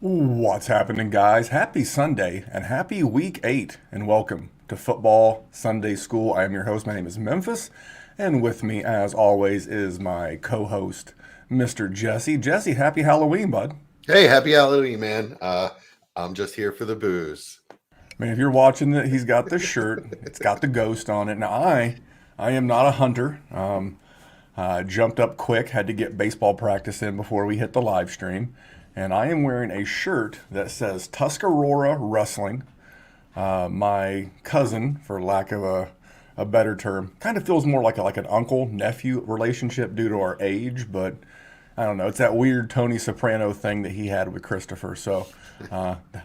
What's happening, guys? Happy Sunday and happy week 8, and welcome to Football Sunday School. I am your host. My name is Memphis, and with me, as always, is my co host, Mr. Jesse. Jesse, happy Halloween, bud. Hey, happy Halloween, man. I'm just here for the booze. Man, if you're watching it, he's got this shirt. It's got the ghost on it. Now, I am not a hunter. Jumped up quick, had to get baseball practice in before we hit the live stream. And I am wearing a shirt that says Tuscarora Wrestling. My cousin, for lack of a better term, kind of feels more like an uncle nephew relationship due to our age, but I don't know. It's that weird Tony Soprano thing that he had with Christopher. So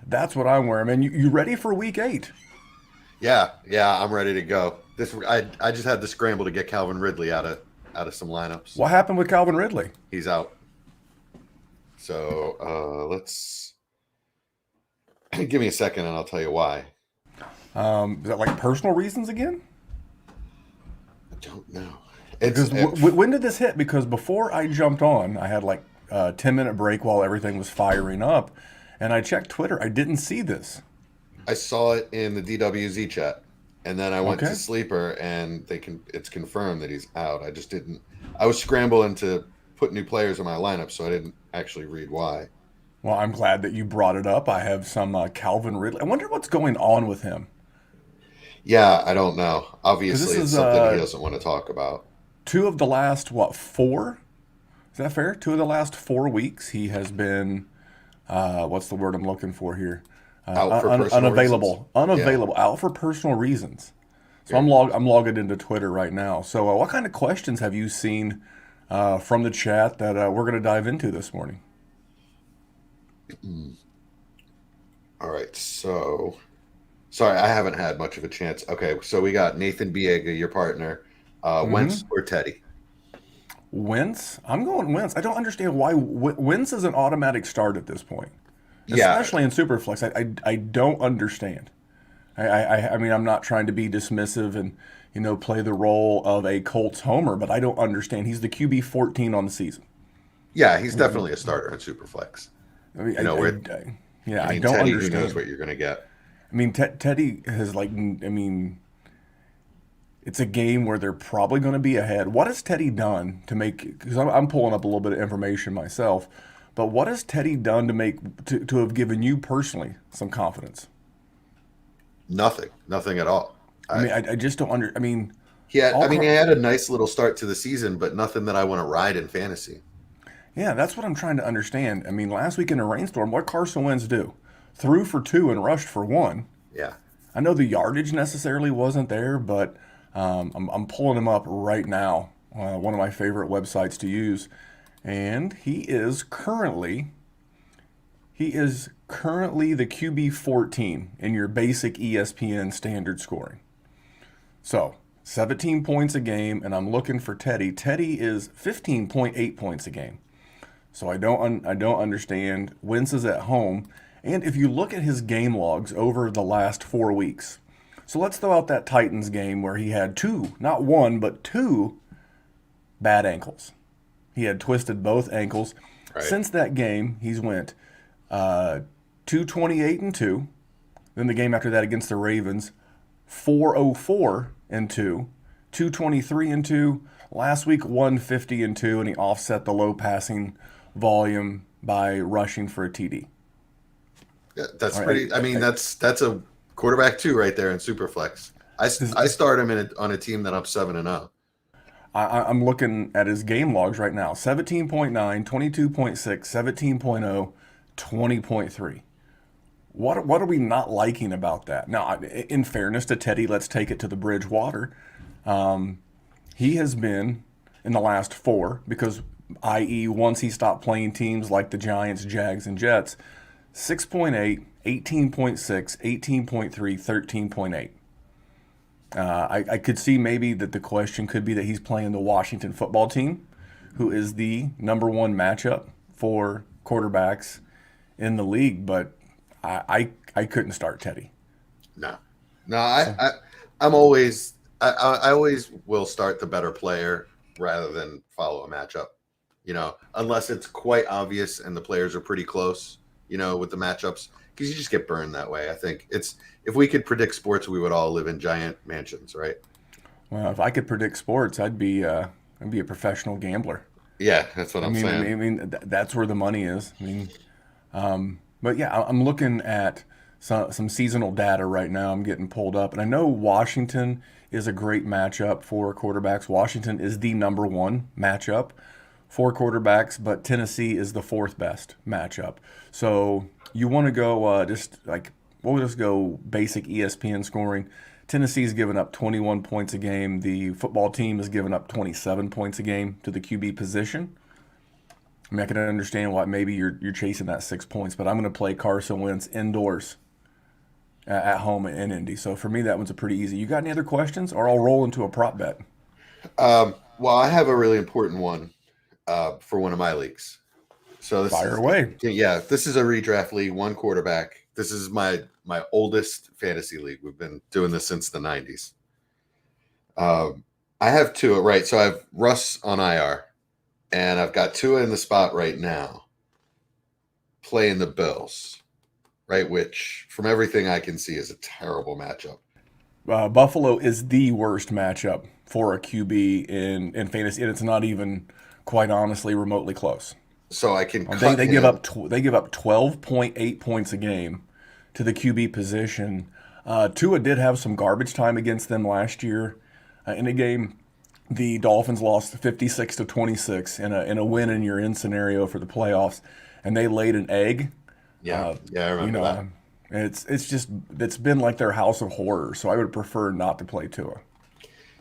that's what I'm wearing. Man, you ready for week 8? Yeah, I'm ready to go. I just had to scramble to get Calvin Ridley out of some lineups. What happened with Calvin Ridley? He's out. So let's give me a second and I'll tell you why. Is that like personal reasons again? I don't know. Because when did this hit? Because before I jumped on, I had like a 10-minute break while everything was firing up, and I checked Twitter. I didn't see this. I saw it in the DWZ chat, and then I went Okay. to Sleeper, and it's confirmed that he's out. I just didn't. I was scrambling to put new players in my lineup, so I didn't actually read why. Well, I'm glad that you brought it up. I have some Calvin Ridley. I wonder what's going on with him. Yeah, I don't know. Because this Obviously, it's is something he doesn't want to talk about. two of the last, what, four? Is that fair? Two of the last 4 weeks, he has been, what's the word I'm looking for here? Out for personal reasons. Yeah, Unavailable, out for personal reasons. So yeah. I'm logging into Twitter right now. So what kind of questions have you seen from the chat that we're going to dive into this morning? All right. So, sorry, I haven't had much of a chance. Okay, so we got Nathan Biega, your partner. Wentz or Teddy? Wentz? I'm going Wentz. I don't understand why Wentz is an automatic start at this point, Yeah, especially in Superflex. I don't understand. I mean, I'm not trying to be dismissive and play the role of a Colts homer, but I don't understand. He's the QB 14 on the season. yeah, he's definitely a starter in Superflex. I mean, You know, where yeah, I I mean, don't Teddy, who knows understand. what you're going to get? I mean, Teddy has it's a game where they're probably going to be ahead. What has Teddy done to make? Because I'm pulling up a little bit of information myself, but what has Teddy done to have given you personally some confidence? Nothing at all. I I mean, I just don't under. I mean, I all mean, he car- had a nice little start to the season, but nothing that I want to ride in fantasy. yeah, that's what I'm trying to understand. I mean, last week in a rainstorm, what Carson Wentz do? Threw for two and rushed for one. Yeah, I know the yardage necessarily wasn't there, but I'm pulling him up right now. One of my favorite websites to use, and he is currently the QB 14 in your basic ESPN standard scoring. So 17 points a game, and I'm looking for Teddy. Teddy is 15.8 points a game. So I don't understand. Wentz is at home, and if you look at his game logs over the last 4 weeks, so let's throw out that Titans game where he had two, not one, but two bad ankles. He had twisted both ankles. right. Since that game, he's went 228 and two. Then the game after that against the Ravens, 404 and two, 223 and two. Last week, 150 and two, and he offset the low passing volume by rushing for a TD. Yeah, that's All right, pretty. I mean, that's a quarterback two right there in Superflex. this, I start him on a team that I'm 7-0. I'm looking at his game logs right now: 17.9, 22.6, 17.0, 20.3. What are we not liking about that? Now, in fairness to Teddy, let's take it to the Bridgewater. He has been in the last four because, i.e., once he stopped playing teams like the Giants, Jags, and Jets, 6.8, 18.6, 18.3, 13.8. I could see maybe that the question could be that he's playing the Washington football team, who is the number one matchup for quarterbacks in the league, but I couldn't start Teddy. No, no, I'm always I always will start the better player rather than follow a matchup. You know, unless it's quite obvious and the players are pretty close. with the matchups, because you just get burned that way. I think if we could predict sports, we would all live in giant mansions, right? Well, if I could predict sports, I'd be a professional gambler. Yeah, that's what I'm saying. That's where the money is. But yeah, I'm looking at some seasonal data right now. I'm getting pulled up, and I know Washington is a great matchup for quarterbacks. Washington is the number one matchup for quarterbacks, but Tennessee is the fourth best matchup. So you want to go we'll just go basic ESPN scoring. Tennessee's given up 21 points a game. The football team has given up 27 points a game to the QB position. I mean, I can understand why maybe you're chasing that 6 points, but I'm going to play Carson Wentz indoors at home in Indy. So for me, that one's a pretty easy. You got any other questions, or I'll roll into a prop bet? Well, I have a really important one for one of my leagues. So Fire away. Yeah, this is a redraft league, one quarterback. This is my oldest fantasy league. We've been doing this since the 90s. I have Tua, right? So I have Russ on IR, and I've got Tua in the spot right now, playing the Bills, right? Which, from everything I can see, is a terrible matchup. Buffalo is the worst matchup for a QB in fantasy, and it's not even, quite honestly, remotely close. So I can cut they give up 12.8 points a game to the QB position. Tua did have some garbage time against them last year in a game. The Dolphins lost 56-26 in a win and you're in scenario for the playoffs, and they laid an egg. Yeah, I remember that. It's been like their house of horrors. So I would prefer not to play Tua.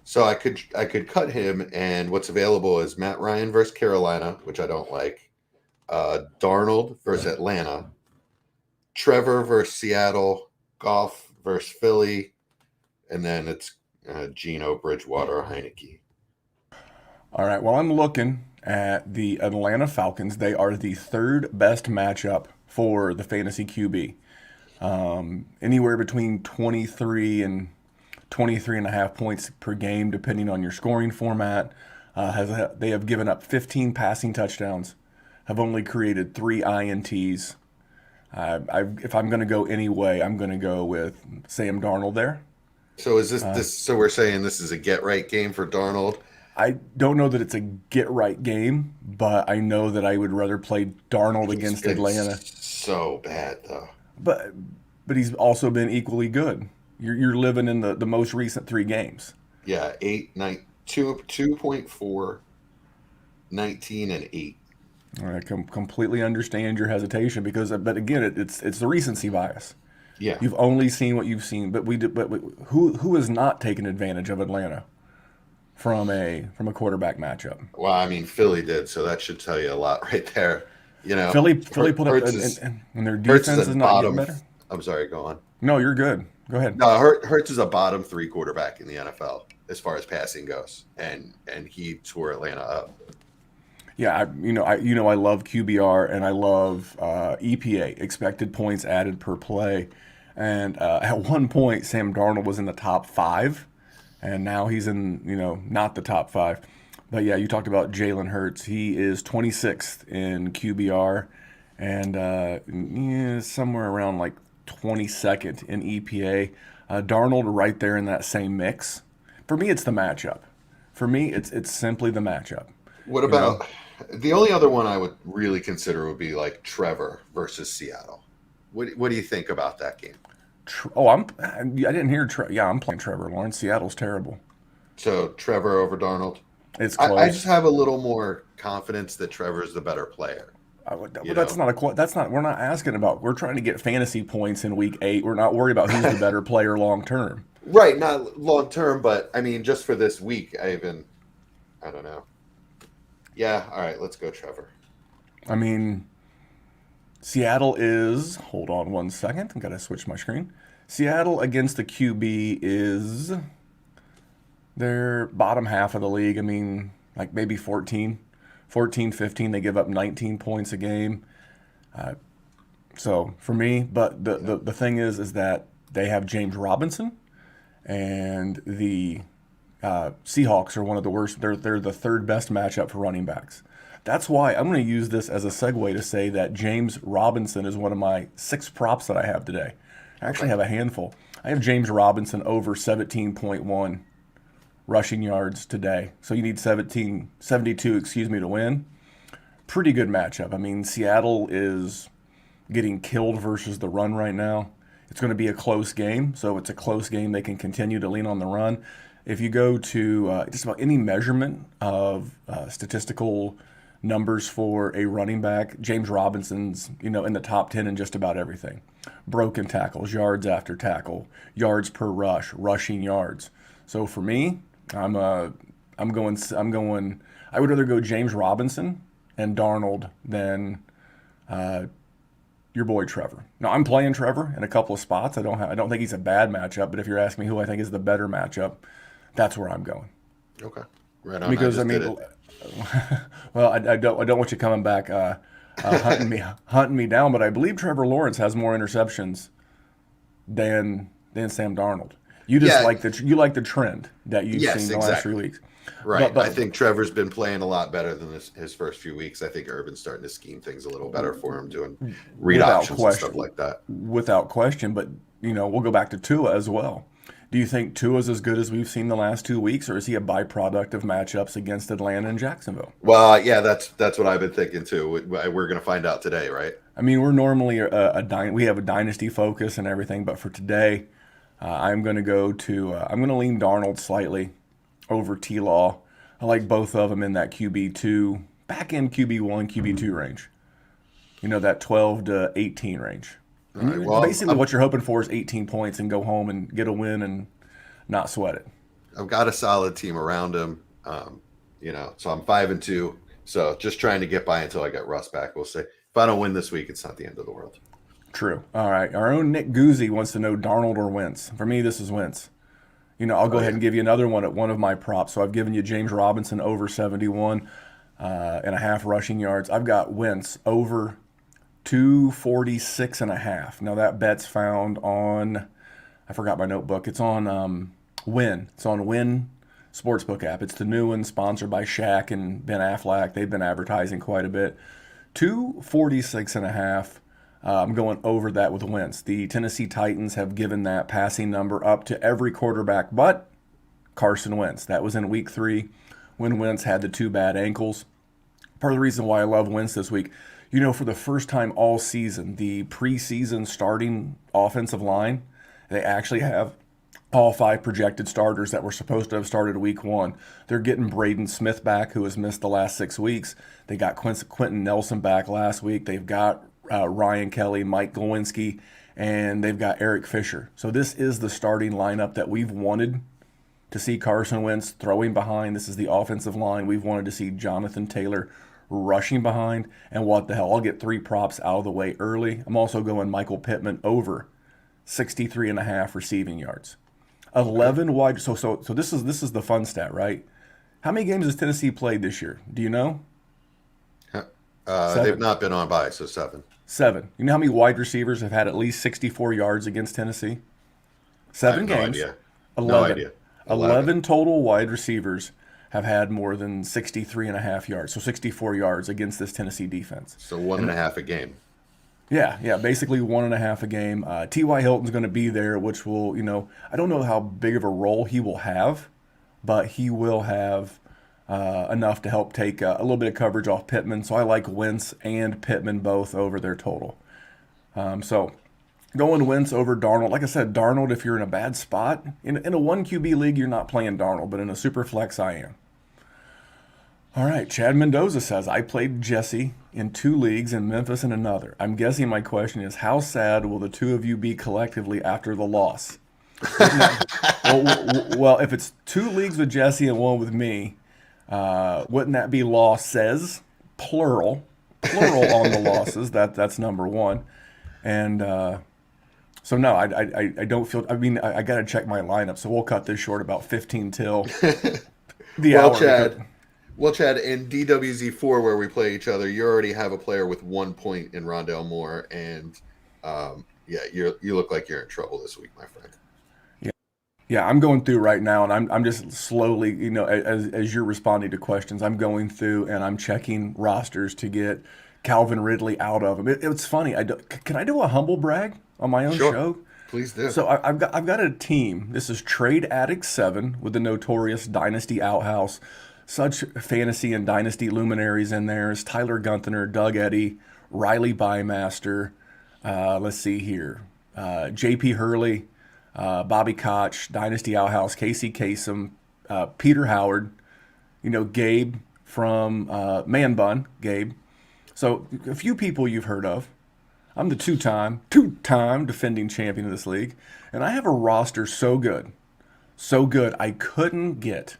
So I could cut him, and what's available is Matt Ryan versus Carolina, which I don't like. Darnold versus Atlanta, Trevor versus Seattle, Goff versus Philly, and then it's Geno, Bridgewater, Heineke. All right. Well, I'm looking at the Atlanta Falcons. They are the third best matchup for the fantasy QB. Anywhere between 23 and 23 and a half points per game, depending on your scoring format. They have given up 15 passing touchdowns, have only created 3 INTs. If I'm going to go any way, I'm going to go with Sam Darnold there. So is this? So we're saying this is a get right game for Darnold. I don't know that it's a get right game, but I know that I would rather play Darnold against Atlanta. So bad though. But he's also been equally good. You're living in the most recent 3 games. Yeah, 8, 9, 2.4, 19, and 8. I completely understand your hesitation but again, it's the recency bias. Yeah, you've only seen what you've seen, but who has not taken advantage of Atlanta from a quarterback matchup? Well, I mean, Philly did, so that should tell you a lot right there. Philly put up, and their defense is not getting better. I'm sorry, go on. No, you're good. Go ahead. No, Hurts is a bottom 3 quarterback in the NFL as far as passing goes, and he tore Atlanta up. Yeah, I love QBR and I love EPA, expected points added per play, and at one point Sam Darnold was in the top 5, and now he's in not the top 5. But yeah, you talked about Jalen Hurts. He is 26th in QBR, and somewhere around like 22nd in EPA. Darnold right there in that same mix. For me, it's the matchup. For me, it's simply the matchup. What about the only other one I would really consider would be like Trevor versus Seattle. What do you think about that game? I didn't hear. I'm playing Trevor Lawrence. Seattle's terrible. So Trevor over Darnold. It's close. I just have a little more confidence that Trevor's the better player. That's not. We're not asking about. We're trying to get fantasy points in week 8. We're not worried about who's the better player long term. Right, not long term, but I mean, just for this week, I don't know. Yeah, all right, let's go, Trevor. I mean, Seattle is. Hold on one second. I've got to switch my screen. Seattle against the QB is. They're bottom half of the league. I mean, like maybe 14, 15. They give up 19 points a game. So for me, but the thing is that they have James Robinson, and the Seahawks are one of the worst. They're the third best matchup for running backs. That's why I'm going to use this as a segue to say that James Robinson is one of my 6 props that I have today. I actually Okay. have a handful. I have James Robinson over 17.1 rushing yards today. So you need 72, to win. Pretty good matchup. I mean, Seattle is getting killed versus the run right now. It's going to be a close game, so it's a close game. They can continue to lean on the run. If you go to just about any measurement of statistical numbers for a running back, James Robinson's in the top 10 in just about everything. Broken tackles, yards after tackle, yards per rush, rushing yards. So for me, I'm going. I would rather go James Robinson and Darnold than your boy Trevor. Now I'm playing Trevor in a couple of spots. I don't think he's a bad matchup, but if you're asking me who I think is the better matchup, that's where I'm going. Okay. Right on. Because I I just did mean, it. well, I don't want you coming back hunting me down, but I believe Trevor Lawrence has more interceptions than Sam Darnold. You just Yeah. like the trend that you've Yes, seen the last 3 exactly. weeks. Right. But I think Trevor's been playing a lot better than his first few weeks. I think Urban's starting to scheme things a little better for him, doing read without options and stuff question, like that. without question. But we'll go back to Tua as well. Do you think Tua's as good as we've seen the last 2 weeks, or is he a byproduct of matchups against Atlanta and Jacksonville? Well, yeah, that's what I've been thinking too. We're going to find out today, right? I mean, we're normally we have a dynasty focus and everything, but for today, I'm going to I'm going to lean Darnold slightly over T-Law. I like both of them in that QB2, back end QB1, QB2 range. That 12 to 18 range. All And right. Well, basically, what you're hoping for is 18 points and go home and get a win and not sweat it. I've got a solid team around him. So I'm 5-2. So just trying to get by until I get Russ back. We'll see. If I don't win this week, it's not the end of the world. True. All right. Our own Nick Guzzi wants to know Darnold or Wentz. For me, this is Wentz. I'll go Oh ahead yeah. and give you another one at one of my props. So I've given you James Robinson over 71 and a half rushing yards. I've got Wentz over 246 and a half. Now that bet's found on, I forgot my notebook. It's on Win. It's on Win Sportsbook app. It's the new one sponsored by Shaq and Ben Affleck. They've been advertising quite a bit. 246 and a half. I'm going over that with Wentz. The Tennessee Titans have given that passing number up to every quarterback but Carson Wentz. That was in week 3 when Wentz had the 2 bad ankles. Part of the reason why I love Wentz this week, for the first time all season, the preseason starting offensive line, they actually have all 5 projected starters that were supposed to have started week 1. They're getting Braden Smith back, who has missed the last 6 weeks. They got Quentin Nelson back last week. They've got Ryan Kelly, Mike Glowinski, and they've got Eric Fisher. So this is the starting lineup that we've wanted to see Carson Wentz throwing behind. This is the offensive line we've wanted to see Jonathan Taylor rushing behind. And what the hell, I'll get 3 props out of the way early. I'm also going Michael Pittman over 63 and a half receiving yards. 11 wide. So this is the fun stat, right? How many games has Tennessee played this year? Do you know? They've 7. not been on bye, so 7. 7. You know how many wide receivers have had at least 64 yards against Tennessee? I 7 have no games. idea. 11. No idea. 11 total wide receivers have had more than 63 and a half yards, so 64 yards against this Tennessee defense. So 1.5 a game. Yeah, basically 1.5 a game. T.Y. Hilton's going to be there, which will, I don't know how big of a role he will have, but he will have enough to help take a little bit of coverage off Pittman. So I like Wentz and Pittman both over their total. So going Wentz over Darnold. Like I said, Darnold, if you're in a bad spot, in a 1 QB league, you're not playing Darnold, but in a super flex, I am. All right, Chad Mendoza says, I played Jesse in 2 leagues in Memphis and another. I'm guessing my question is, how sad will the 2 of you be collectively after the loss? Well, if it's 2 leagues with Jesse and 1 with me, wouldn't that be losses, plural on the losses? That's number 1. And so no, I don't feel. I mean, I got to check my lineup, so we'll cut this short about 15 till the Well, hour. Chad, in DWZ4 where we play each other, you already have a player with 1 point in Rondale Moore, and you look like you're in trouble this week, my friend. Yeah, I'm going through right now, and I'm just slowly, as you're responding to questions, I'm going through and I'm checking rosters to get Calvin Ridley out of them. It's funny. Can I do a humble brag on my own Sure, show? please do. So I've got a team. This is Trade Addict 7 with the notorious Dynasty Outhouse. Such fantasy and dynasty luminaries in there as Tyler Gunther, Doug Eddy, Riley Bymaster. Let's see here. J.P. Hurley, Bobby Koch, Dynasty Outhouse, Casey Kasem, Peter Howard, Gabe from Man Bun, Gabe. So a few people you've heard of. I'm the two-time defending champion of this league, and I have a roster so good, I couldn't get.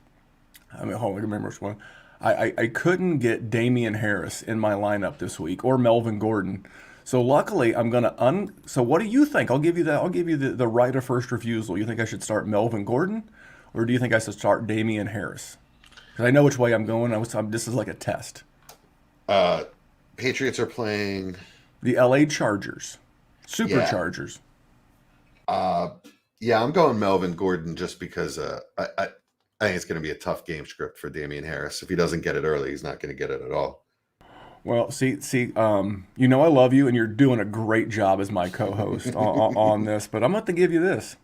I mean, hold on, I remember which one. I couldn't get Damian Harris in my lineup this week or Melvin Gordon. So luckily, I'm gonna So what do you think? I'll give you that. I'll give you the right of first refusal. You think I should start Melvin Gordon, or do you think I should start Damian Harris? Because I know which way I'm going. This is like a test. Uh, Patriots are playing. The L.A. Chargers, Yeah. Superchargers. Uh, yeah, I'm going Melvin Gordon just because I think it's going to be a tough game script for Damian Harris. If he doesn't get it early, he's not going to get it at all. Well, see, I love you, and you're doing a great job as my co-host on this. But I'm going to give you this.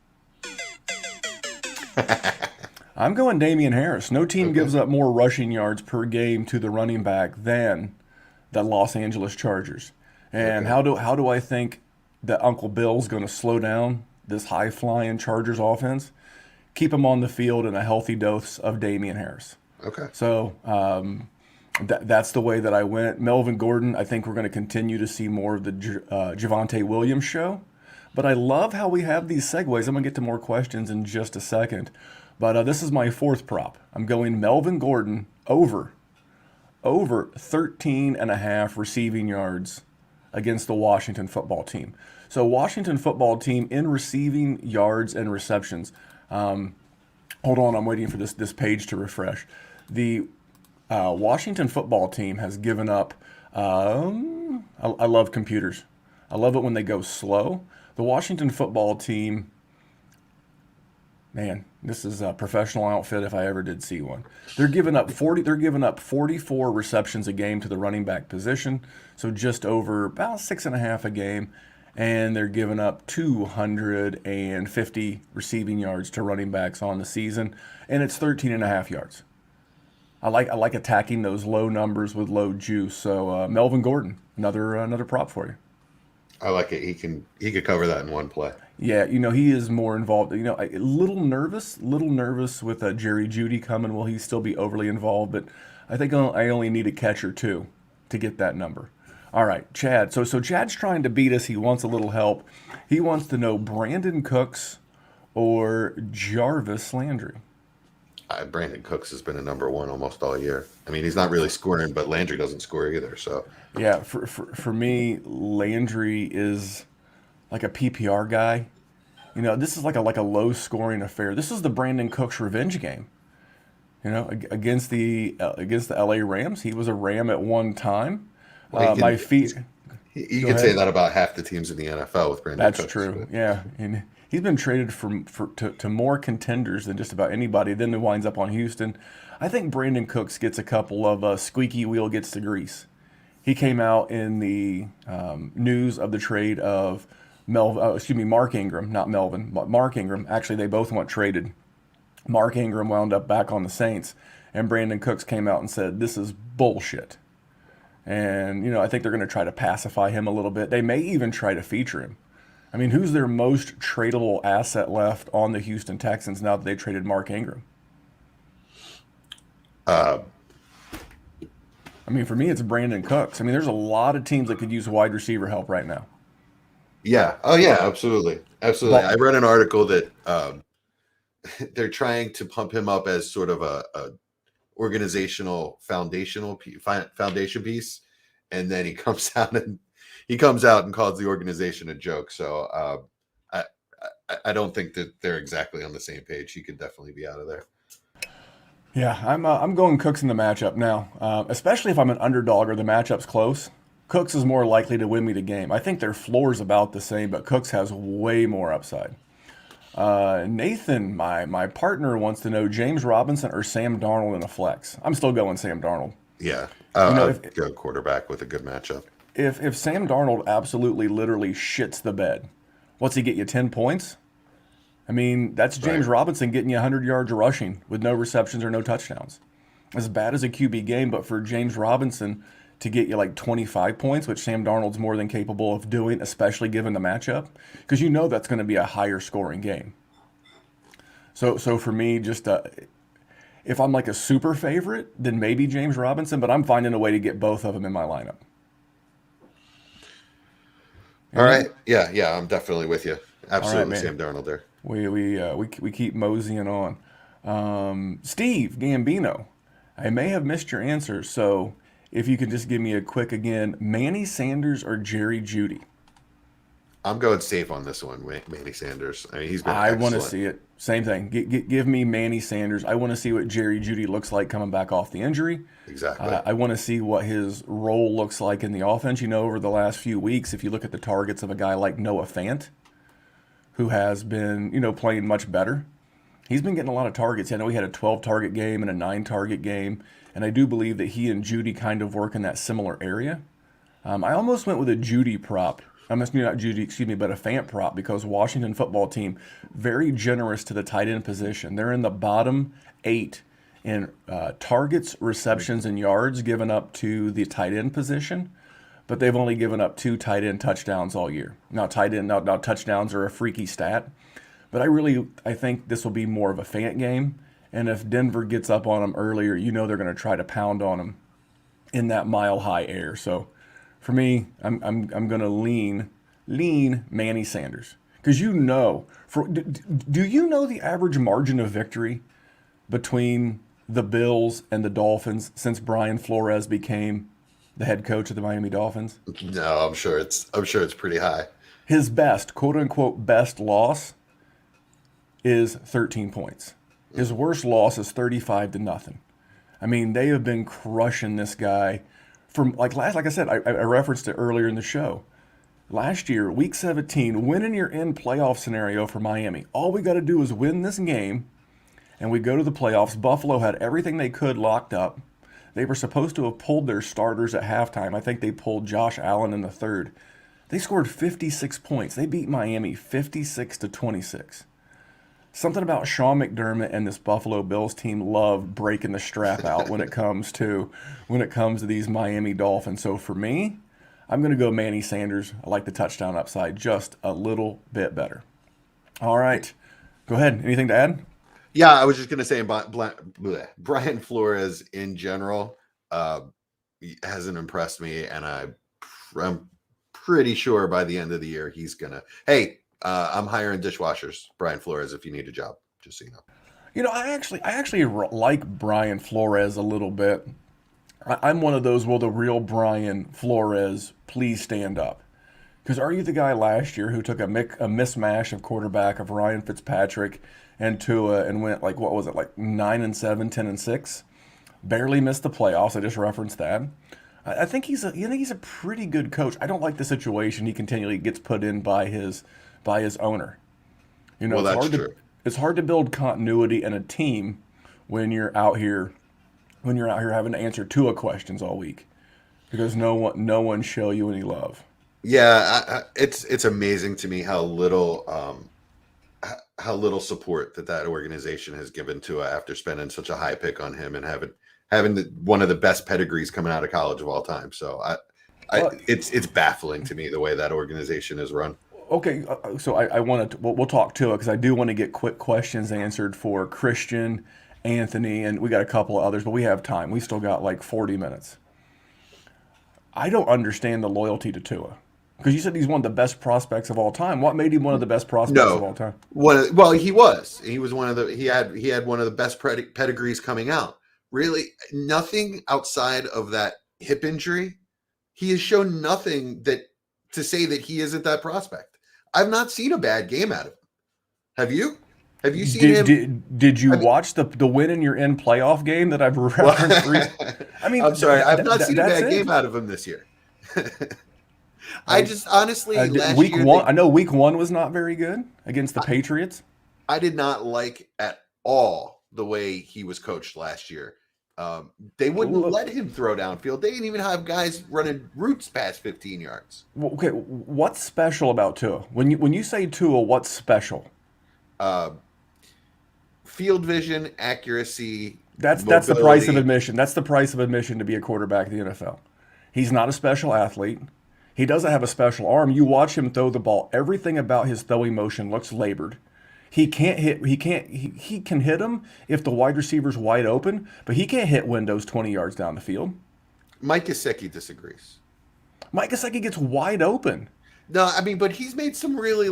I'm going Damian Harris. No team Okay. gives up more rushing yards per game to the running back than the Los Angeles Chargers. And Okay. how do I think that Uncle Bill's going to slow down this high flying Chargers offense? Keep him on the field in a healthy dose of Damian Harris. Okay. So that's the way that I went. Melvin Gordon, I think we're going to continue to see more of the Javonte Williams show. But I love how we have these segues. I'm going to get to more questions in just a second. But this is my fourth prop. I'm going Melvin Gordon over 13 and a half receiving yards against the Washington football team. So Washington football team in receiving yards and receptions. Hold on, I'm waiting for this page to refresh. The Washington football team has given up. I love computers. I love it when they go slow. The Washington football team, man, this is a professional outfit if I ever did see one. They're giving up 40. They're giving up 44 receptions a game to the running back position, so just over about 6.5 a game, and they're giving up 250 receiving yards to running backs on the season, and it's 13.5 yards. I like attacking those low numbers with low juice. So Melvin Gordon, another prop for you. I like it. He could cover that in one play. Yeah, he is more involved. A little nervous with Jerry Judy coming. Will he still be overly involved? But I think I only need a catch or two to get that number. All right, Chad. So Chad's trying to beat us. He wants a little help. He wants to know Brandon Cooks or Jarvis Landry. Brandon Cooks has been a number one almost all year. I mean, he's not really scoring, but Landry doesn't score either. So Yeah, for me, Landry is like a PPR guy. This is like a low scoring affair. This is the Brandon Cooks revenge game. Against the LA Rams, he was a Ram at one time. well, he My can feet. you Go could say ahead. that about half the teams in the NFL with Brandon That's Cooks. true. But Yeah, and he's been traded to more contenders than just about anybody. Then he winds up on Houston. I think Brandon Cooks gets a couple of squeaky wheel gets the grease. He came out in the news of the trade of Mark Ingram, not Melvin, but Mark Ingram. Actually, they both went traded. Mark Ingram wound up back on the Saints, and Brandon Cooks came out and said, "This is bullshit." And I think they're going to try to pacify him a little bit. They may even try to feature him. I mean, who's their most tradable asset left on the Houston Texans now that they traded Mark Ingram? uh, I mean, for me, it's Brandon Cooks. I mean, there's a lot of teams that could use wide receiver help right now. yeah, oh yeah, absolutely, absolutely. Well, I read an article that they're trying to pump him up as sort of a organizational foundation piece, and then he comes out and calls the organization a joke. So I don't think that they're exactly on the same page. He could definitely be out of there. yeah, I'm going Cooks in the matchup now, especially if I'm an underdog or the matchup's close. Cooks is more likely to win me the game. I think their floor is about the same, but Cooks has way more upside. Nathan, my partner, wants to know James Robinson or Sam Darnold in a flex. I'm still going Sam Darnold. Yeah, You know, I'd go quarterback with a good matchup. if Sam Darnold absolutely literally shits the bed, what's he get you 10 points? I mean, that's Right. James Robinson getting you 100 yards rushing with no receptions or no touchdowns. As bad as a QB game, but for James Robinson to get you like 25 points, which Sam Darnold's more than capable of doing, especially given the matchup, because you know that's going to be a higher scoring game. So for me, just if I'm like a super favorite, then maybe James Robinson, but I'm finding a way to get both of them in my lineup. All And right. you? Yeah, I'm definitely with you. All right, Absolutely, man. Sam Darnold there. We keep moseying on. Steve Gambino, I may have missed your answer, so if you could just give me a quick again, Manny Sanders or Jerry Judy? I'm going safe on this one, Manny Sanders. I mean, he's been I want to excellent. see it. Same thing. Give me Manny Sanders. I want to see what Jerry Judy looks like coming back off the injury. Exactly. I want to see what his role looks like in the offense. You know, over the last few weeks, if you look at the targets of a guy like Noah Fant, who has been, playing much better, he's been getting a lot of targets. I know he had a 12 target game and a 9 target game, and I do believe that he and Judy kind of work in that similar area. I almost went with a Judy prop. I must not Judy, excuse me, but a Fant prop because Washington football team very generous to the tight end position. They're in the bottom 8 in targets, receptions, and yards given up to the tight end position, but they've only given up 2 tight end touchdowns all year. Now touchdowns are a freaky stat, but I think this will be more of a Fant game. And if Denver gets up on them earlier, they're going to try to pound on them in that mile high air. So for me, I'm going to lean Manny Sanders because do you know the average margin of victory between the Bills and the Dolphins since Brian Flores became the head coach of the Miami Dolphins? No, I'm sure it's pretty high. His best, quote unquote, best loss is 13 points. His worst loss is 35 to nothing. I mean, they have been crushing this guy from like I said, I referenced it earlier in the show. Last year, week 17, winning your in playoff scenario for Miami. All we got to do is win this game and we go to the playoffs. Buffalo had everything they could locked up. They were supposed to have pulled their starters at halftime. I think they pulled Josh Allen in the third. They scored 56 points. They beat Miami 56 to 26. Something about Sean McDermott and this Buffalo Bills team love breaking the strap out when it comes to these Miami Dolphins. So for me, I'm going to go Manny Sanders. I like the touchdown upside just a little bit better. All right. Go ahead. Anything to add? Yeah, I was just going to say Brian Flores in general hasn't impressed me, and I'm pretty sure by the end of the year he's going to – hey, I'm hiring dishwashers, Brian Flores, if you need a job, just so you know. I actually like Brian Flores a little bit. I'm one of those, will the real Brian Flores please stand up? Because are you the guy last year who took a mismatch of quarterback of Ryan Fitzpatrick and Tua and went like, what was it, like 9-7, 10-6? Barely missed the playoffs. I just referenced that. I think he's a pretty good coach. I don't like the situation he continually gets put in by his owner. Well, that's true. It's hard to build continuity in a team when you're out here having to answer Tua questions all week because no one show you any love. Yeah, it's amazing to me how little support that organization has given to after spending such a high pick on him and having one of the best pedigrees coming out of college of all time. So it's baffling to me the way that organization is run. Okay, so I want to we'll talk Tua because I do want to get quick questions answered for Christian, Anthony, and we got a couple of others, but we have time. We still got like 40 minutes. I don't understand the loyalty to Tua. Because you said he's one of the best prospects of all time. What made him one of the best prospects of all time? Well, he was. He was he had one of the best pedigrees coming out. Really, nothing outside of that hip injury. He has shown nothing to say that he isn't that prospect. I've not seen a bad game out of him. Have you? Have you seen him? Did you watch the win in your end playoff game that I've referenced? I mean, I'm sorry, I've not seen a bad game out of him this year. I just honestly last week year one. I know week one was not very good against the Patriots. I did not like at all the way he was coached last year. They wouldn't Look, let him throw downfield. They didn't even have guys running routes past 15 yards. okay, what's special about Tua? When you say Tua, what's special? Uh, Field vision, accuracy, That's the price of mobility. admission. That's the price of admission to be a quarterback in the NFL. He's not a special athlete. He doesn't have a special arm. You watch him throw the ball. Everything about his throwing motion looks labored. He can't hit. He can't. He can hit him if the wide receiver's wide open, but he can't hit windows 20 yards down the field. Mike Gesicki disagrees. Mike Gesicki gets wide open. No, I mean, but he's made some really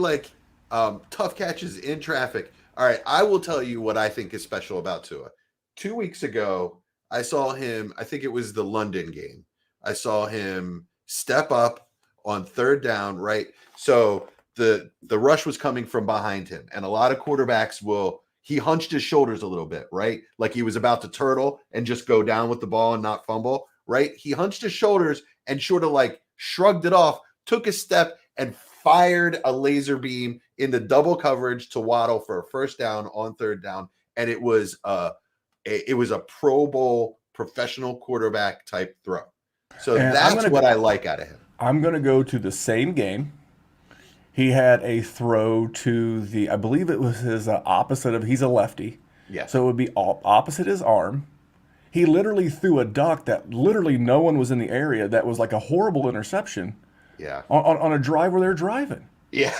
tough catches in traffic. All right, I will tell you what I think is special about Tua. 2 weeks ago, I saw him. I think it was the London game. I saw him step up on third down. Right, so the rush was coming from behind him, and a lot of quarterbacks will. He hunched his shoulders a little bit, right, like he was about to turtle and just go down with the ball and not fumble. Right, he hunched his shoulders and sort of like shrugged it off, took a step, and fired a laser beam in the double coverage to Waddle for a first down on third down, and it was a Pro Bowl professional quarterback type throw. So And that's what I like out of him. I'm gonna go to the same game. He had a throw to the, I believe it was his opposite of, he's a lefty. Yes. So it would be opposite his arm. He literally threw a duck that literally no one was in the area that was like a horrible interception Yeah. on a drive where they're driving. Yeah.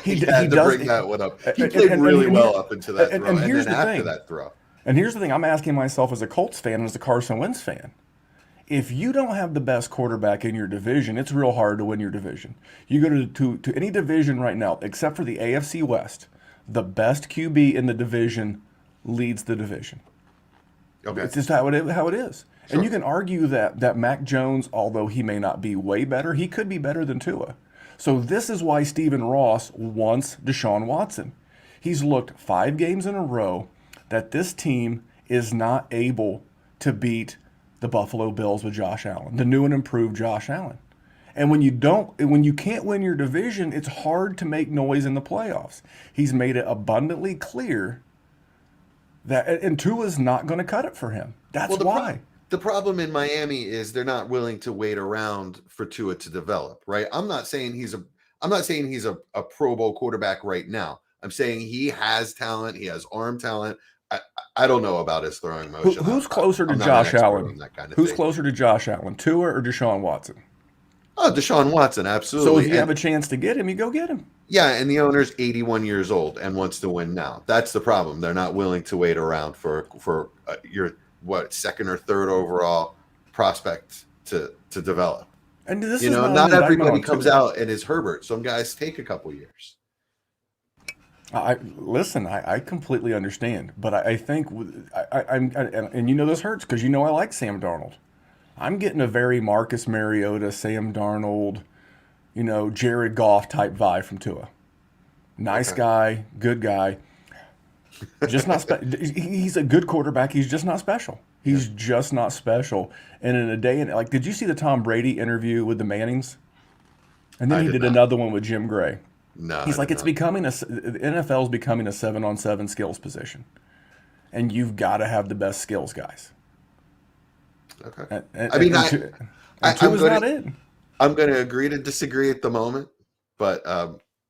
He, He he had to does. bring that one up. He And, played and, really and, well up into that throw. and And here's then the after thing. that throw. And here's the thing. I'm asking myself as a Colts fan and as a Carson Wentz fan. If you don't have the best quarterback in your division, it's real hard to win your division. You go to any division right now, except for the AFC West, the best QB in the division leads the division. Okay. It's just how it is. Sure. And you can argue that Mac Jones, although he may not be way better, he could be better than Tua. So this is why Stephen Ross wants Deshaun Watson. He's looked 5 games in a row that this team is not able to beat the Buffalo Bills with Josh Allen, the new and improved Josh Allen. And when you can't win your division, it's hard to make noise in the playoffs. He's made it abundantly clear that, and Tua's not going to cut it for him. That's why. The problem in Miami is they're not willing to wait around for Tua to develop, right? I'm not saying he's a Pro Bowl quarterback right now. I'm saying he has talent. He has arm talent. I don't know about his throwing motion. Who's closer to I'm not Josh an expert Allen? on that kind of Who's thing. closer to Josh Allen, Tua or Deshaun Watson? Oh, Deshaun Watson, absolutely. So if you And- have a chance to get him, you go get him. yeah, and the owner's 81 years old and wants to win now. That's the problem. They're not willing to wait around for your second or third overall prospect to develop. And this You is know, not not an indictment everybody on comes Tua. out and is Herbert. Some guys take a couple years. I completely understand, but I think and you know this hurts because you know I like Sam Darnold. I'm getting a very Marcus Mariota, Sam Darnold, Jared Goff type vibe from Tua. Nice Okay. guy, good guy. Just not he's a good quarterback. He's just not special. He's just not special. And in a day and like, did you see the Tom Brady interview with the Mannings? And then I he did did not. another one with Jim Gray. No, He's I like, did it's not. becoming the NFL is becoming a 7-on-7 skills position, and you've got to have the best skills guys. Okay. And, I mean, and Tua's not in. I'm going to agree to disagree at the moment, but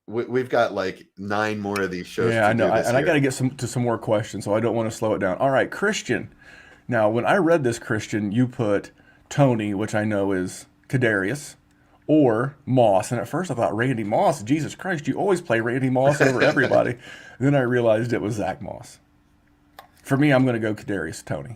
we've got like 9 more of these shows. Yeah, to I know, do this and I year. got to get to some more questions, so I don't want to slow it down. All right, Christian. Now, when I read this, Christian, you put Tony, which I know is Kadarius, or Moss. And at first I thought Randy Moss. Jesus Christ, you always play Randy Moss over everybody. Then I realized it was Zach Moss. For me, I'm going to go Kadarius Tony.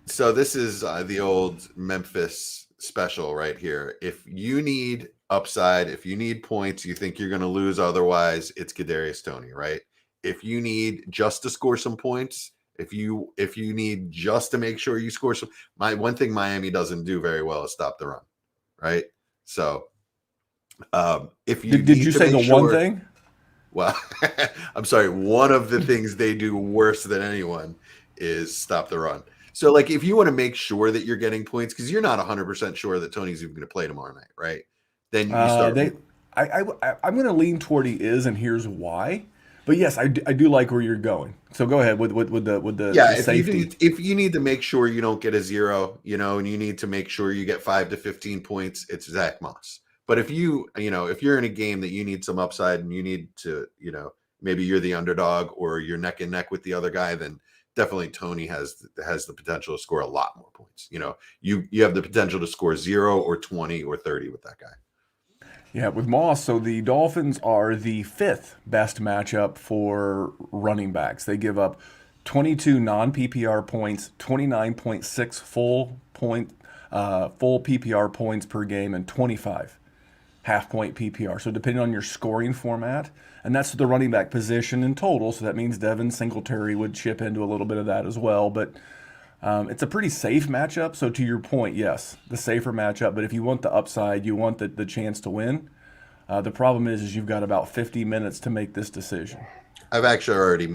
So this is the old Memphis special right here. If you need upside, if you need points, you think you're going to lose otherwise, it's Kadarius Toney, right? If you need just to score some points, if you need just to make sure you score some, one thing Miami doesn't do very well is stop the run, right? So if you Did need you to say the make one sure- thing? Well, I'm sorry. One of the things they do worse than anyone is stop the run. So, like, if you want to make sure that you're getting points, because you're not 100% sure that Tony's even going to play tomorrow night, right? Then you start. I'm going to lean toward he is, and here's why. But yes, I do like where you're going. So go ahead with the Yeah, safety. if you need to make sure you don't get a zero, and you need to make sure you get 5 to 15 points, it's Zach Moss. But if if you're in a game that you need some upside and you need to, maybe you're the underdog or you're neck and neck with the other guy, then definitely Tony has the potential to score a lot more points. You have the potential to score 0 or 20 or 30 with that guy. Yeah, with Moss, so the Dolphins are the fifth best matchup for running backs. They give up 22 non PPR points, 29.6 full PPR points per game, and 25 half point PPR. So depending on your scoring format, and that's the running back position in total. So that means Devin Singletary would chip into a little bit of that as well. But it's a pretty safe matchup. So to your point, yes, the safer matchup. But if you want the upside, you want the chance to win. The problem is you've got about 50 minutes to make this decision. I've actually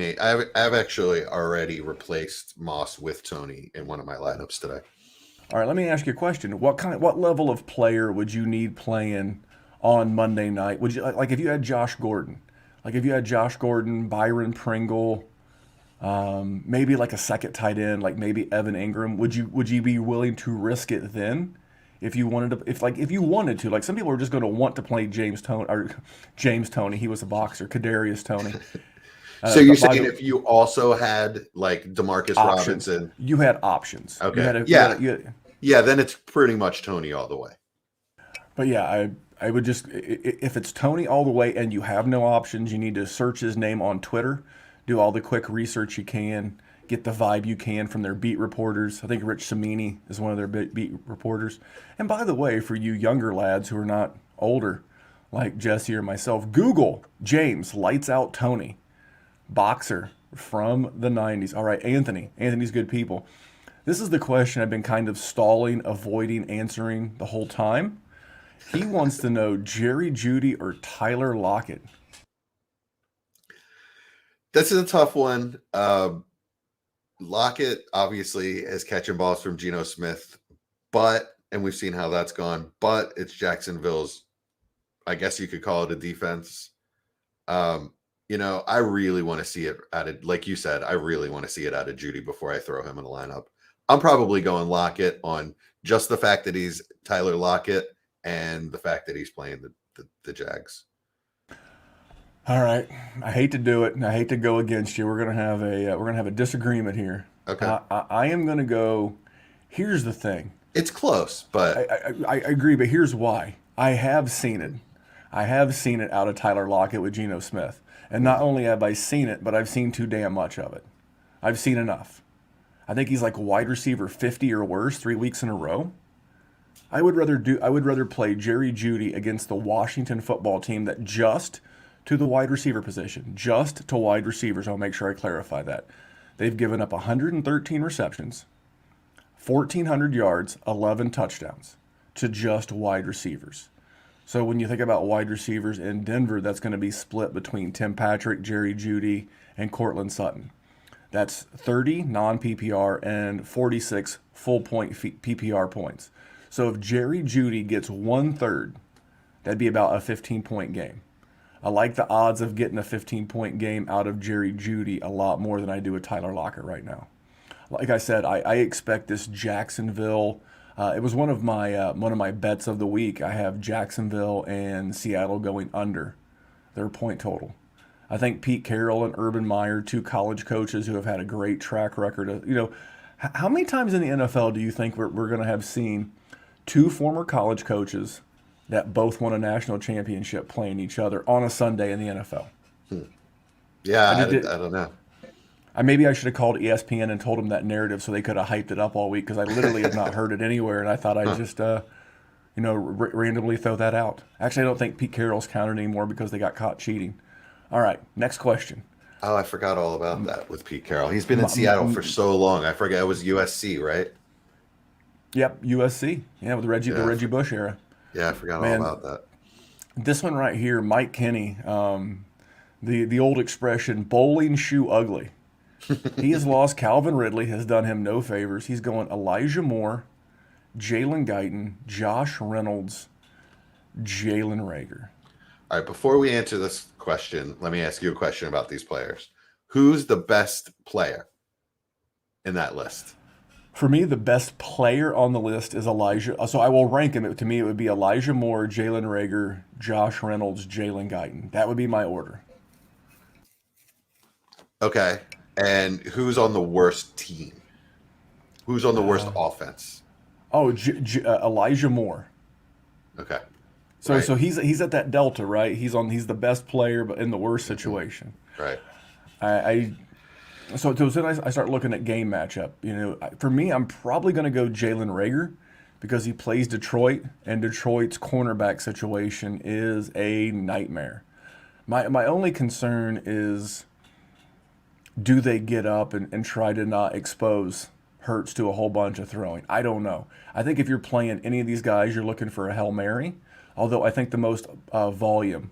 already replaced Moss with Tony in one of my lineups today. All right, let me ask you a question. What level of player would you need playing on Monday night? Would you like if you had Josh Gordon, Byron Pringle, maybe like a second tight end, like maybe Evan Ingram? Would you be willing to risk it then? If you wanted to, if you wanted to, like some people are just going to want to play James Tony. He was a boxer, Kadarius Tony. So you're saying if you also had like Demarcus options. Robinson, You had options. okay, Yeah, then it's pretty much Tony all the way. but yeah, I would just if it's Tony all the way and you have no options, you need to search his name on Twitter, do all the quick research you can, get the vibe you can from their beat reporters. I think Rich Samini is one of their beat reporters. And by the way, for you younger lads who are not older, like Jesse or myself, Google James Lights Out Tony, boxer from the 90s. All right, Anthony's good people. This is the question I've been kind of stalling, avoiding answering the whole time. He wants to know Jerry Judy or Tyler Lockett. This is a tough one. Lockett obviously is catching balls from Geno Smith, and we've seen how that's gone, but it's Jacksonville's, I guess you could call it a defense. I really want to see it added. Like you said, I really want to see it out of Judy before I throw him in the lineup. I'm probably going Lockett on just the fact that he's Tyler Lockett and the fact that he's playing the Jags. All right, I hate to do it, and I hate to go against you. We're gonna have a disagreement here. Okay, I am gonna go. Here's the thing. it's close, but I agree, but here's why. I have seen it. I have seen it out of Tyler Lockett with Geno Smith, and not only have I seen it, but I've seen too damn much of it. I've seen enough. I think he's like wide receiver 50 or worse 3 weeks in a row. I would rather play Jerry Judy against the Washington football team that just to the wide receiver position, just to wide receivers. I'll make sure I clarify that. They've given up 113 receptions, 1,400 yards, 11 touchdowns to just wide receivers. So when you think about wide receivers in Denver, that's going to be split between Tim Patrick, Jerry Judy, and Cortland Sutton. That's 30 non-PPR and 46 full-point PPR points. So if Jerry Judy gets 1/3, that'd be about a 15-point game. I like the odds of getting a 15-point game out of Jerry Judy a lot more than I do with Tyler Lockett right now. Like I said, I expect this Jacksonville. It was one of my bets of the week. I have Jacksonville and Seattle going under their point total. I think Pete Carroll and Urban Meyer, two college coaches who have had a great track record of, how many times in the NFL do you think we're going to have seen two former college coaches that both won a national championship playing each other on a Sunday in the NFL? Yeah, I don't know. Maybe I should have called ESPN and told them that narrative so they could have hyped it up all week because I literally have not heard it anywhere, and I thought I'd just, randomly throw that out. Actually, I don't think Pete Carroll's counted anymore because they got caught cheating. All right, next question. Oh, I forgot all about that with Pete Carroll. He's been in Seattle for so long. I forget it was USC, right? Yep, USC. Yeah, with the Reggie Bush era. Yeah, I forgot all about that. This one right here, Mike Kenny, the old expression, bowling shoe ugly. He has lost. Calvin Ridley has done him no favors. He's going Elijah Moore, Jalen Guyton, Josh Reynolds, Jalen Reagor. All right, before we answer this question, let me ask you a question about these players. Who's the best player in that list? For me, the best player on the list is Elijah. So I will rank him. To me, it would be Elijah Moore, Jalen Rager, Josh Reynolds, Jalen Guyton. That would be my order. Okay. And who's on the worst team? Who's on the worst offense? Oh, Elijah Moore. Okay. So Right. so he's at that delta, right? He's the best player, but in the worst situation. Right. I so then I start looking at game matchup. For me, I'm probably going to go Jalen Rager because he plays Detroit, and Detroit's cornerback situation is a nightmare. My only concern is, do they get up and try to not expose Hurts to a whole bunch of throwing? I don't know. I think if you're playing any of these guys, you're looking for a Hail Mary. Although I think the most volume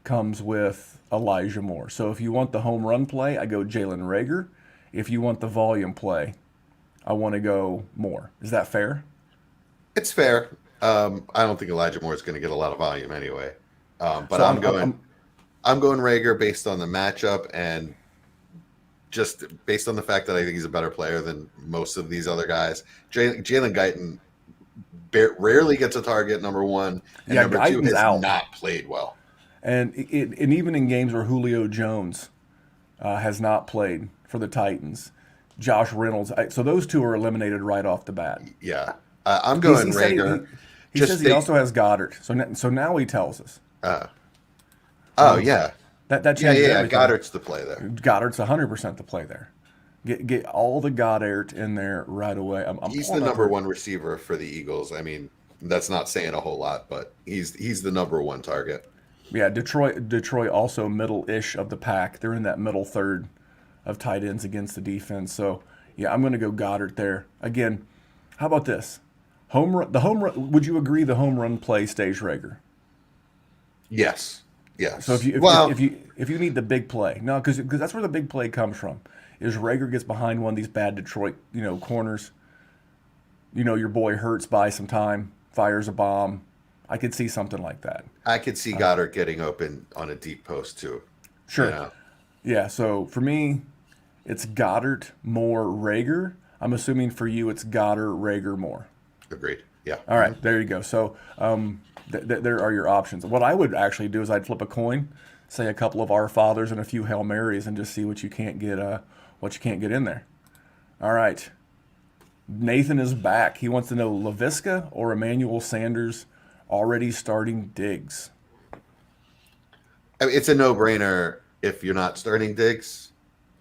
comes with Elijah Moore. So if you want the home run play, I go Jalen Rager. If you want the volume play, I want to go Moore. Is that fair? It's fair. I don't think Elijah Moore is going to get a lot of volume anyway. But So I'm going Rager based on the matchup and just based on the fact that I think he's a better player than most of these other guys. Jalen Guyton rarely gets a target, number one, and yeah, number two Guyton's has out. not played well. And even in games where Julio Jones has not played for the Titans, Josh Reynolds. So those two are eliminated right off the bat. Yeah, I'm going He said Rager. he says he also has Goddard. So now he tells us. Oh yeah, That yeah, changes yeah. everything. Goddard's the play there. Goddard's 100% the play there. Get all the Goddard in there right away. He's the pulling up number her- one receiver for the Eagles. I mean, that's not saying a whole lot, but he's the number one target. Yeah, Detroit also middle-ish of the pack. They're in that middle third of tight ends against the defense. So yeah, I'm going to go Goddard there again. How about this? The home run. Would you agree the home run play stays Rager? Yes, yes. So if you need the big play, no, because that's where the big play comes from. Is Rager gets behind one of these bad Detroit corners. Your boy Hurts by some time, fires a bomb. I could see something like that. I could see Goddard getting open on a deep post too. Sure. You know? Yeah. So for me, it's Goddard, Moore, Rager. I'm assuming for you it's Goddard, Rager, Moore. Agreed. Yeah. All right, there you go. So there are your options. What I would actually do is I'd flip a coin, say a couple of Our Fathers and a few Hail Marys, and just see what you can't get in there. All right. Nathan is back. He wants to know LaVisca or Emmanuel Sanders already starting Diggs. I mean, it's a no-brainer if you're not starting Diggs,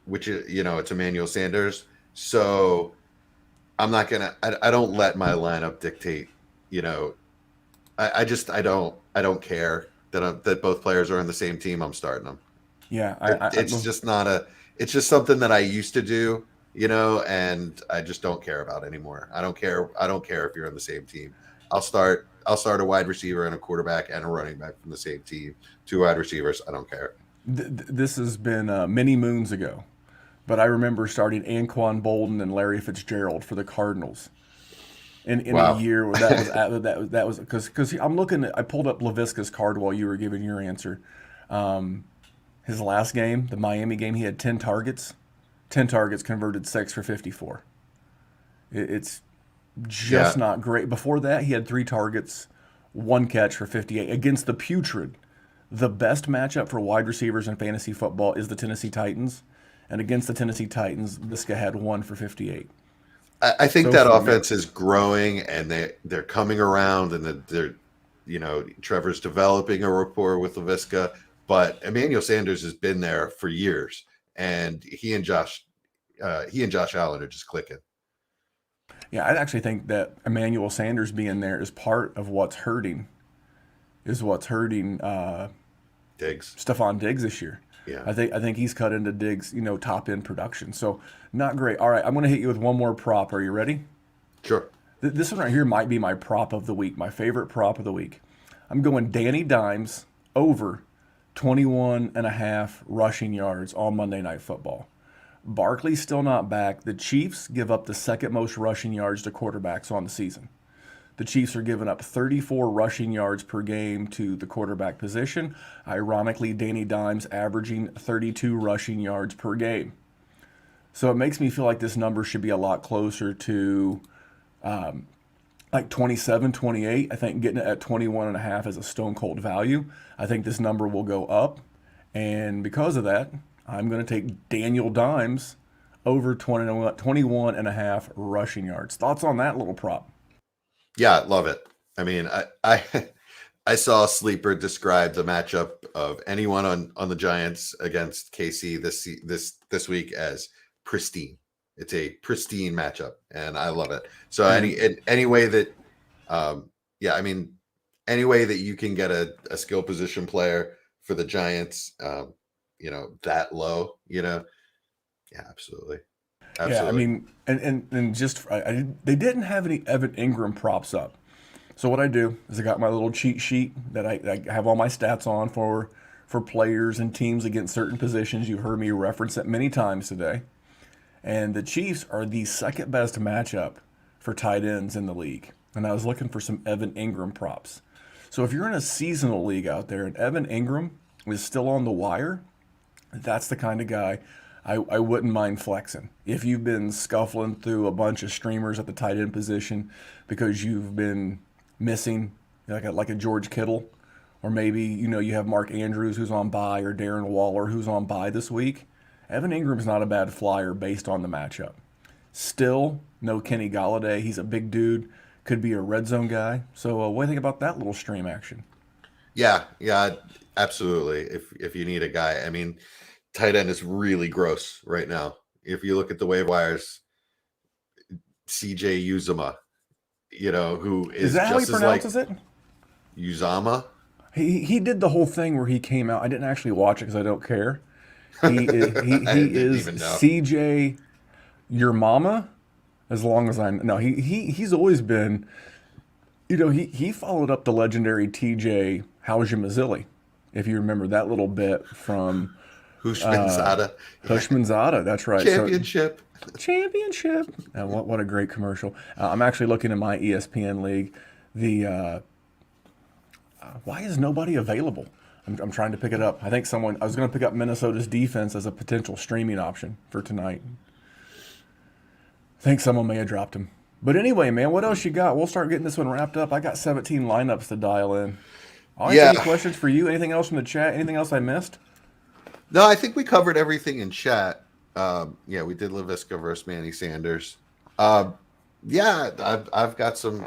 which is, it's Emmanuel Sanders. So I'm not gonna. I don't let my lineup dictate. I don't care that both players are on the same team. I'm starting them. Yeah, It's just not a. It's just something that I used to do, and I just don't care about anymore. I don't care. I don't care if you're on the same team. I'll start a wide receiver and a quarterback and a running back from the same team. 2 wide receivers. I don't care. This has been many moons ago, but I remember starting Anquan Bolden and Larry Fitzgerald for the Cardinals. In Wow. a year where that was because I'm looking at, I pulled up LaVisca's card while you were giving your answer. His last game, the Miami game, he had 10 targets, converted 6 for 54. It's just not great. Before that, he had 3 targets, 1 catch for 58 against the putrid. The best matchup for wide receivers in fantasy football is the Tennessee Titans, and against the Tennessee Titans, Visca had 1 for 58. I think So that for offense is growing and they're coming around and they're Trevor's developing a rapport with LaVisca, but Emmanuel Sanders has been there for years and he and Josh Allen are just clicking. Yeah, I actually think that Emmanuel Sanders being there is part of what's hurting Diggs. Stephon Diggs this year. Yeah. I think he's cut into Diggs, top end production. So not great. All right, I'm going to hit you with one more prop. Are you ready? Sure. This one right here might be my prop of the week, my favorite prop of the week. I'm going Danny Dimes over 21.5 rushing yards on Monday Night Football. Barkley's still not back. The Chiefs give up the second most rushing yards to quarterbacks on the season. The Chiefs are giving up 34 rushing yards per game to the quarterback position. Ironically, Danny Dimes averaging 32 rushing yards per game. So it makes me feel like this number should be a lot closer to like 27, 28. I think getting it at 21 and a half is a stone cold value. I think this number will go up. And because of that, I'm going to take Daniel Dimes over 21 and a half rushing yards. Thoughts on that little prop? Yeah, love it. I mean, I saw a sleeper describe the matchup of anyone on the Giants against KC this week as pristine. It's a pristine matchup, and I love it. So any way that, I mean, any way that you can get a skill position player for the Giants, that low, yeah, absolutely. Yeah, I mean, and just they didn't have any Evan Ingram props up. So what I do is I got my little cheat sheet that I have all my stats on for players and teams against certain positions. You've heard me reference it many times today. And the Chiefs are the second best matchup for tight ends in the league. And I was looking for some Evan Ingram props. So if you're in a seasonal league out there and Evan Ingram is still on the wire, that's the kind of guy I wouldn't mind flexing. If you've been scuffling through a bunch of streamers at the tight end position because you've been missing like a George Kittle, or maybe you have Mark Andrews who's on bye, or Darren Waller who's on bye this week, Evan Ingram's not a bad flyer based on the matchup. Still, no Kenny Galladay. He's a big dude, could be a red zone guy. So what do you think about that little stream action? Yeah, absolutely. If you need a guy, I mean, tight end is really gross right now. If you look at the waiver wires, CJ Uzama, who is that how he just as pronounces like it? Uzama. He did the whole thing where he came out. I didn't actually watch it because I don't care. He is even know. CJ your mama, as long as I know. He's always been, he followed up the legendary TJ Hauja-Mazzilli, if you remember that little bit from Hushmanzada. Hushmanzada. That's right. Championship. Championship. What a great commercial. I'm actually looking in my ESPN league. Why is nobody available? I'm trying to pick it up. I was going to pick up Minnesota's defense as a potential streaming option for tonight. I think someone may have dropped him. But anyway, man, what else you got? We'll start getting this one wrapped up. I got 17 lineups to dial in. Any questions for you? Anything else from the chat? Anything else I missed? No, I think we covered everything in chat. We did LaVisca versus Manny Sanders. I've got some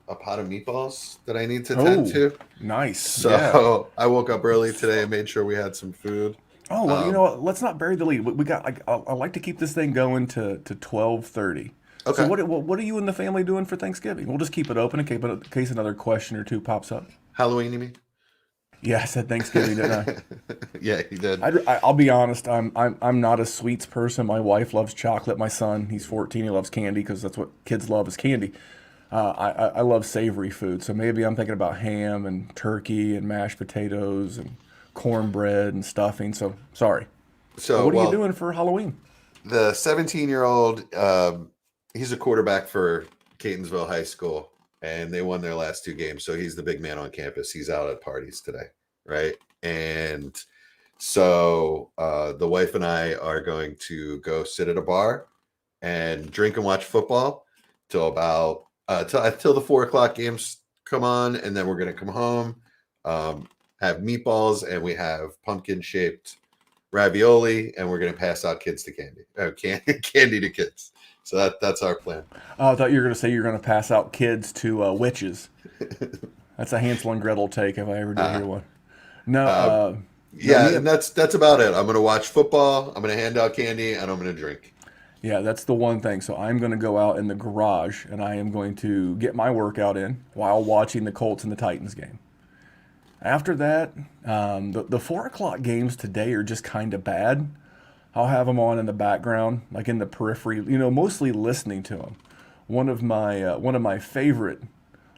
a pot of meatballs that I need to tend to. Nice. So I woke up early today and made sure we had some food. Oh, well, you know what? Let's not bury the lead. We got. I like to keep this thing going to 12:30. Okay. So what are you and the family doing for Thanksgiving? We'll just keep it open in case another question or two pops up. Halloween, you mean? Yeah, I said Thanksgiving, didn't I? Yeah, you did. I'll be honest. I'm not a sweets person. My wife loves chocolate. My son, he's 14. He loves candy because that's what kids love is candy. I love savory food, so maybe I'm thinking about ham and turkey and mashed potatoes and cornbread and stuffing. So sorry. So what are you doing for Halloween? The 17-year-old, he's a quarterback for Catonsville High School, and they won their last 2 games. So he's the big man on campus. He's out at parties today, right? And so the wife and I are going to go sit at a bar and drink and watch football till about till the 4:00 games come on, and then we're going to come home, have meatballs, and we have pumpkin-shaped ravioli, and we're going to pass out candy to kids. So that's our plan. Oh, I thought you were going to say you're going to pass out kids to witches. That's a Hansel and Gretel take if I ever did hear one. No. And that's about it. I'm going to watch football. I'm going to hand out candy, and I'm going to drink. Yeah, that's the one thing. So I'm going to go out in the garage, and I am going to get my workout in while watching the Colts and the Titans game. After that, the 4:00 games today are just kind of bad. I'll have them on in the background, like in the periphery, mostly listening to them. One of my favorite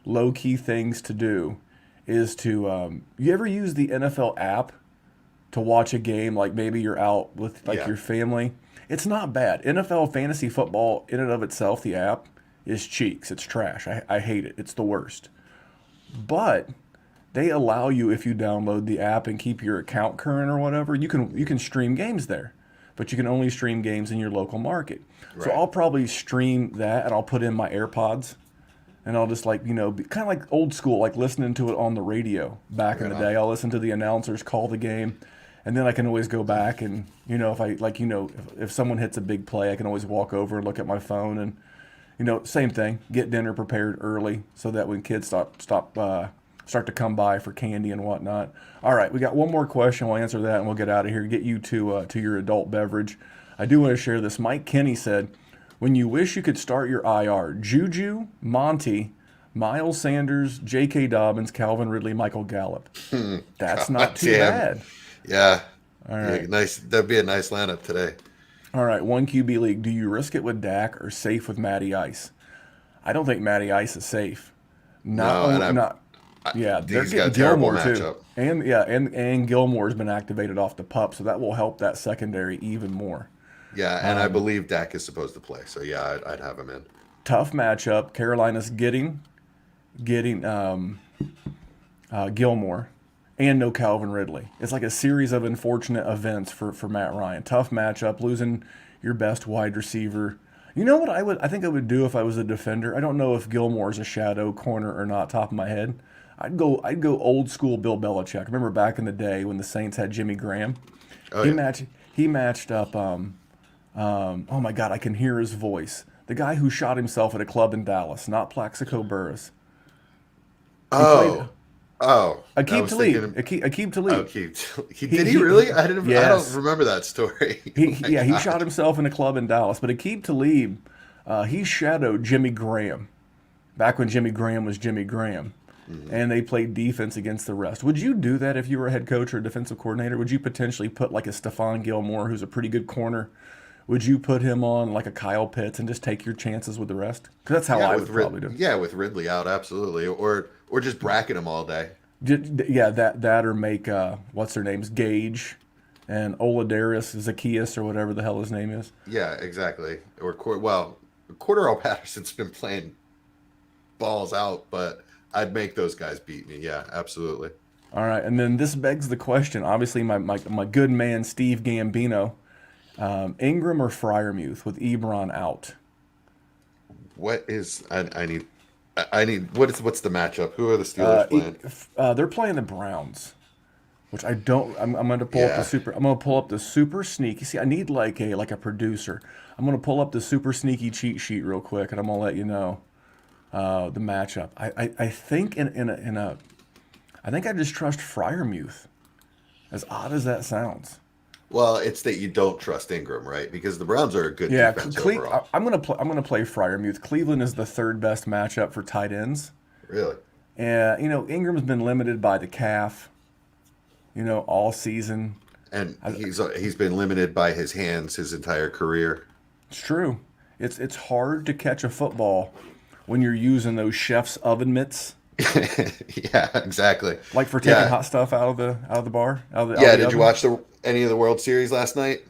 low-key things to do is to you ever use the NFL app to watch a game? Like maybe you're out with your family. It's not bad. NFL fantasy football in and of itself, the app is Cheeks. It's trash. I hate it. It's the worst. But they allow you, if you download the app and keep your account current or whatever, you can stream games there. But you can only stream games in your local market. Right. So I'll probably stream that, and I'll put in my AirPods, and I'll just be kind of like old school, like listening to it on the radio back in the day. I'll listen to the announcers call the game, and then I can always go back and if someone hits a big play, I can always walk over and look at my phone and same thing, get dinner prepared early so that when kids start to come by for candy and whatnot. All right, we got one more question. We'll answer that and we'll get out of here. Get you to your adult beverage. I do want to share this. Mike Kinney said, when you wish you could start your IR, Juju, Monty, Miles Sanders, J.K. Dobbins, Calvin Ridley, Michael Gallup. That's not too bad. Yeah. All right. Yeah, nice. That'd be a nice lineup today. All right, 1 QB league. Do you risk it with Dak or safe with Matty Ice? I don't think Matty Ice is safe. Yeah, they're getting Gilmore too, and Gilmore's been activated off the PUP, so that will help that secondary even more. Yeah, and I believe Dak is supposed to play, so yeah, I'd have him in. Tough matchup. Carolina's getting Gilmore, and no Calvin Ridley. It's like a series of unfortunate events for Matt Ryan. Tough matchup, losing your best wide receiver. You know what I think I would do if I was a defender? I don't know if Gilmore's a shadow corner or not, top of my head. I'd go old school Bill Belichick. Remember back in the day when the Saints had Jimmy Graham? He matched up oh my God, I can hear his voice. The guy who shot himself at a club in Dallas, not Plaxico Burress. Akeem Talib. Akeem Talib. Did he really? I don't remember that story. He shot himself in a club in Dallas. But Akeem Talib, he shadowed Jimmy Graham back when Jimmy Graham was Jimmy Graham. Mm-hmm. And they played defense against the rest. Would you do that if you were a head coach or a defensive coordinator? Would you potentially put like a Stephon Gilmore, who's a pretty good corner? Would you put him on like a Kyle Pitts and just take your chances with the rest? Because that's how I would probably do. Yeah, with Ridley out, absolutely. Or just bracket him all day. Yeah, that or make what's their names, Gage and Oladaris Zacchaeus or whatever the hell his name is. Yeah, exactly. Or Cordero Patterson's been playing balls out, but I'd make those guys beat me. Yeah, absolutely. All right, and then this begs the question. Obviously, my good man Steve Gambino, Ingram or Freiermuth with Ebron out. What is I need? What's the matchup? Who are the Steelers playing? They're playing the Browns, which I don't. I'm going to pull up the super. I'm going to pull up the super sneaky. See, I need like a producer. I'm going to pull up the super sneaky cheat sheet real quick, and I'm going to let you know the matchup. I think I think I just trust Freiermuth. As odd as that sounds. Well, it's that you don't trust Ingram, right? Because the Browns are a good defense overall. I'm gonna play Freiermuth. Cleveland is the third best matchup for tight ends. Really? And Ingram's been limited by the calf. All season. And he's been limited by his hands his entire career. It's true. It's hard to catch a football when you're using those chef's oven mitts. Yeah, exactly. Like for taking hot stuff out of the bar. Did you watch any of the World Series last night?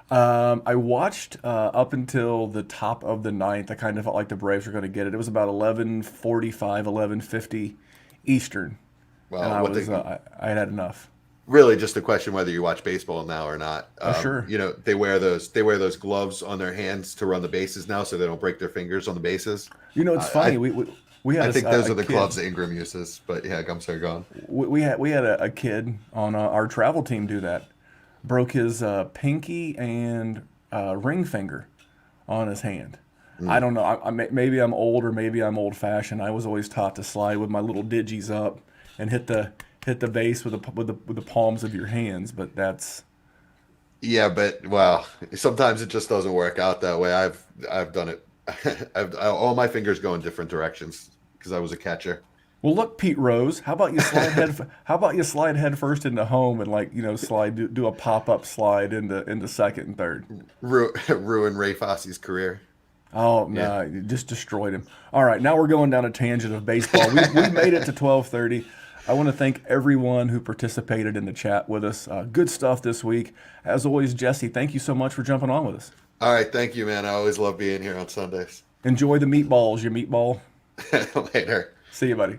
I watched up until the top of the ninth. I kind of felt like the Braves were going to get it. It was about 11:45, 11:50 Eastern. Well, and I had enough. Really, just a question whether you watch baseball now or not. Sure. They wear those gloves on their hands to run the bases now, so they don't break their fingers on the bases. It's funny. I think those are the gloves that Ingram uses, but yeah, I'm sorry, go on. We had a kid on our travel team do that. Broke his pinky and ring finger on his hand. I don't know. Maybe I'm old or maybe I'm old-fashioned. I was always taught to slide with my little digis up and hit the base with the palms of your hands, but that's. Yeah, but sometimes it just doesn't work out that way. I've done it. All my fingers go in different directions because I was a catcher. Well, look, Pete Rose. How about you slide head first into home and slide do a pop up slide into second and third. Ruin Ray Fosse's career. Oh no, you just destroyed him. All right, now we're going down a tangent of baseball. We made it to 12:30. I want to thank everyone who participated in the chat with us. Good stuff this week. As always, Jesse, thank you so much for jumping on with us. All right, thank you, man. I always love being here on Sundays. Enjoy the meatballs, you meatball. Later. See you, buddy.